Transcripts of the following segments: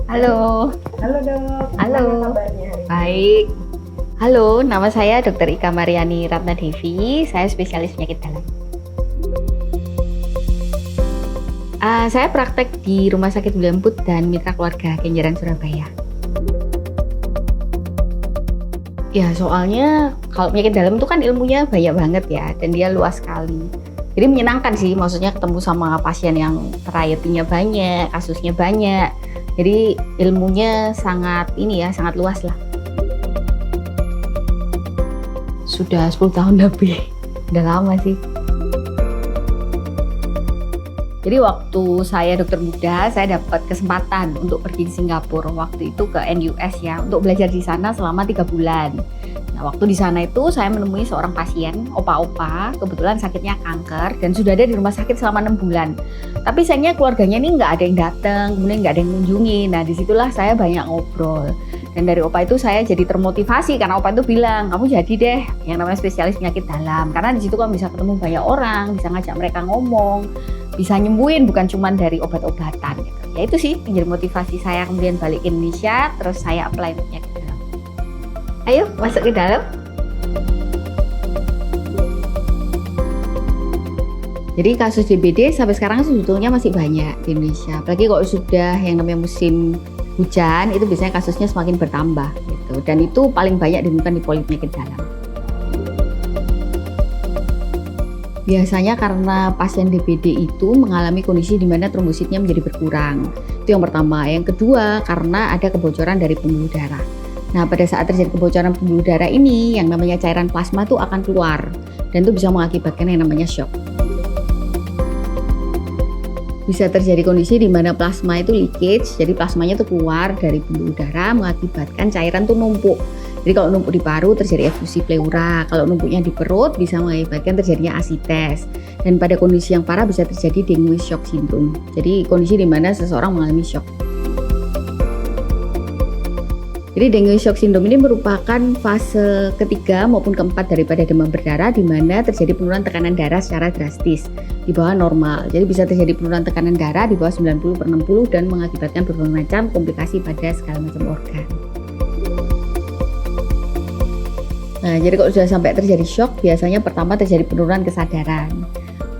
Halo. Halo dok, Halo. gimana kabarnya hari ini? Baik. Halo, nama saya Dr. Ika Mariani Ratnadevi. Saya spesialis penyakit dalam. Saya praktek di Rumah Sakit William Booth dan Mitra Keluarga Kenjeran Surabaya. Ya, soalnya kalau penyakit dalam itu kan ilmunya banyak banget ya, dan dia luas sekali. Jadi menyenangkan sih, maksudnya ketemu sama pasien yang variety-nya banyak, kasusnya banyak. Jadi ilmunya sangat sangat luas lah. Sudah 10 tahun lebih, udah lama sih. Jadi waktu saya dokter muda, saya dapat kesempatan untuk pergi ke Singapura. Waktu itu ke NUS ya, untuk belajar di sana selama 3 bulan. Nah, waktu di sana itu saya menemui seorang pasien, opa-opa, kebetulan sakitnya kanker dan sudah ada di rumah sakit selama 6 bulan. Tapi sayangnya keluarganya ini nggak ada yang datang, kemudian nggak ada yang mengunjungi. Nah, disitulah saya banyak ngobrol. Dan dari opa itu saya jadi termotivasi karena opa itu bilang, kamu jadi deh yang namanya spesialis penyakit dalam. Karena di situ kan bisa ketemu banyak orang, bisa ngajak mereka ngomong, bisa nyembuhin bukan cuma dari obat-obatan gitu. Ya itu sih menjadi motivasi saya kemudian balik ke Indonesia, terus saya apply untuk penyakit dalam. Ayo masuk ke dalam. Jadi kasus DBD sampai sekarang sebetulnya masih banyak di Indonesia. Apalagi kalau sudah yang namanya musim hujan, itu biasanya kasusnya semakin bertambah gitu. Dan itu paling banyak ditemukan di polipenyakit dalam. Biasanya karena pasien DBD itu mengalami kondisi di mana trombositnya menjadi berkurang. Itu yang pertama. Yang kedua, karena ada kebocoran dari pembuluh darah. Nah, pada saat terjadi kebocoran pembuluh darah ini, yang namanya cairan plasma itu akan keluar. Dan itu bisa mengakibatkan yang namanya shock. Bisa terjadi kondisi di mana plasma itu leakage, jadi plasmanya itu keluar dari pembuluh darah mengakibatkan cairan itu numpuk. Jadi kalau numpuk di paru terjadi efusi pleura, kalau numpuknya di perut bisa mengakibatkan terjadinya asites. Dan pada kondisi yang parah bisa terjadi dengue shock syndrome. Jadi kondisi di mana seseorang mengalami shock. Jadi dengue shock syndrome ini merupakan fase ketiga maupun keempat daripada demam berdarah di mana terjadi penurunan tekanan darah secara drastis di bawah normal. Jadi bisa terjadi penurunan tekanan darah di bawah 90/60 dan mengakibatkan berbagai macam komplikasi pada segala macam organ. Nah, jadi kalau sudah sampai terjadi shock, biasanya pertama terjadi penurunan kesadaran.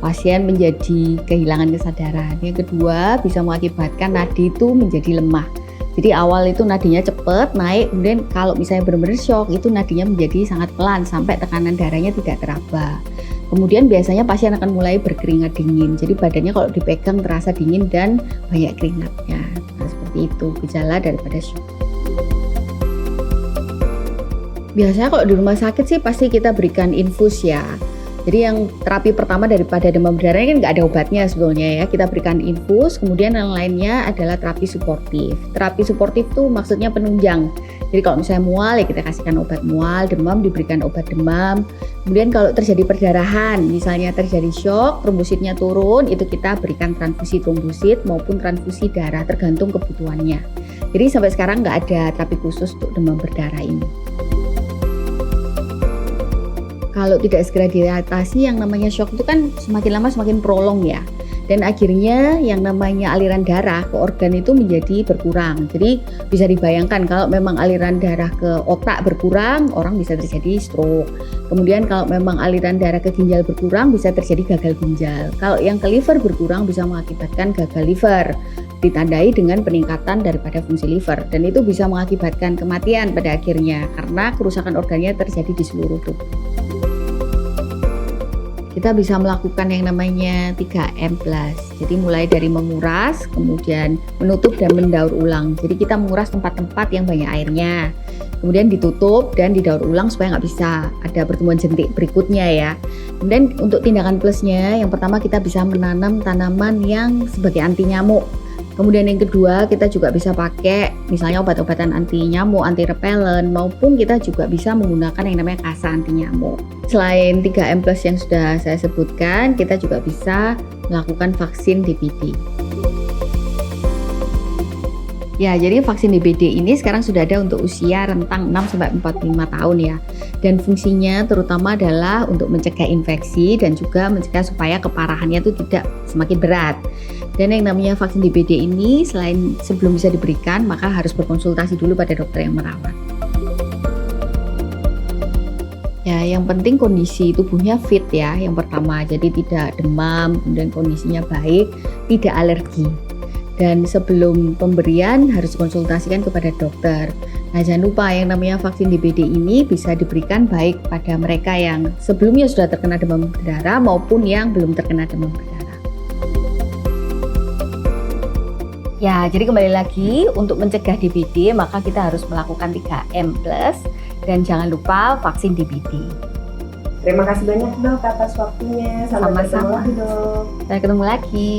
Pasien menjadi kehilangan kesadaran. Yang kedua, bisa mengakibatkan nadi itu menjadi lemah. Jadi awal itu nadinya cepat naik, kemudian kalau misalnya benar-benar shock itu nadinya menjadi sangat pelan sampai tekanan darahnya tidak teraba. Kemudian biasanya pasien akan mulai berkeringat dingin. Jadi badannya kalau dipegang terasa dingin dan banyak keringatnya. Nah, seperti itu gejala daripada shock. Biasanya kalau di rumah sakit sih pasti kita berikan infus ya. Jadi yang terapi pertama daripada demam berdarah ini kan nggak ada obatnya sebetulnya ya. Kita berikan infus, kemudian yang lainnya adalah terapi suportif. Terapi suportif itu maksudnya penunjang. Jadi kalau misalnya mual ya kita kasihkan obat mual, demam diberikan obat demam. Kemudian kalau terjadi perdarahan, misalnya terjadi shock, trombositnya turun, itu kita berikan transfusi trombosit maupun transfusi darah tergantung kebutuhannya. Jadi sampai sekarang nggak ada terapi khusus untuk demam berdarah ini. Kalau tidak segera diatasi, yang namanya shock itu kan semakin lama semakin prolong ya. Dan akhirnya yang namanya aliran darah ke organ itu menjadi berkurang. Jadi bisa dibayangkan kalau memang aliran darah ke otak berkurang, orang bisa terjadi stroke. Kemudian kalau memang aliran darah ke ginjal berkurang, bisa terjadi gagal ginjal. Kalau yang ke liver berkurang bisa mengakibatkan gagal liver. Ditandai dengan peningkatan daripada fungsi liver. Dan itu bisa mengakibatkan kematian pada akhirnya karena kerusakan organnya terjadi di seluruh tubuh. Kita bisa melakukan yang namanya 3M+. Jadi mulai dari menguras, kemudian menutup dan mendaur ulang. Jadi kita menguras tempat-tempat yang banyak airnya. Kemudian ditutup dan didaur ulang supaya nggak bisa ada pertumbuhan jentik berikutnya ya. Kemudian untuk tindakan plusnya, yang pertama kita bisa menanam tanaman yang sebagai anti nyamuk. Kemudian yang kedua, kita juga bisa pakai misalnya obat-obatan anti nyamuk, anti repellent, maupun kita juga bisa menggunakan yang namanya kasa anti nyamuk. Selain 3M+ yang sudah saya sebutkan, kita juga bisa melakukan vaksin DBD. Ya, jadi vaksin DBD ini sekarang sudah ada untuk usia rentang 6-45 tahun ya. Dan fungsinya terutama adalah untuk mencegah infeksi dan juga mencegah supaya keparahannya itu tidak semakin berat. Dan yang namanya vaksin DBD ini selain sebelum bisa diberikan, maka harus berkonsultasi dulu pada dokter yang merawat. Ya, yang penting kondisi tubuhnya fit ya, yang pertama. Jadi tidak demam, kemudian kondisinya baik, tidak alergi. Dan sebelum pemberian harus konsultasikan kepada dokter. Nah, jangan lupa yang namanya vaksin DBD ini bisa diberikan baik pada mereka yang sebelumnya sudah terkena demam berdarah maupun yang belum terkena demam berdarah. Ya, jadi kembali lagi untuk mencegah DBD maka kita harus melakukan 3M+, dan jangan lupa vaksin DBD. Terima kasih banyak dok atas waktunya. Sampai ketemu lagi dok. Sampai ketemu lagi.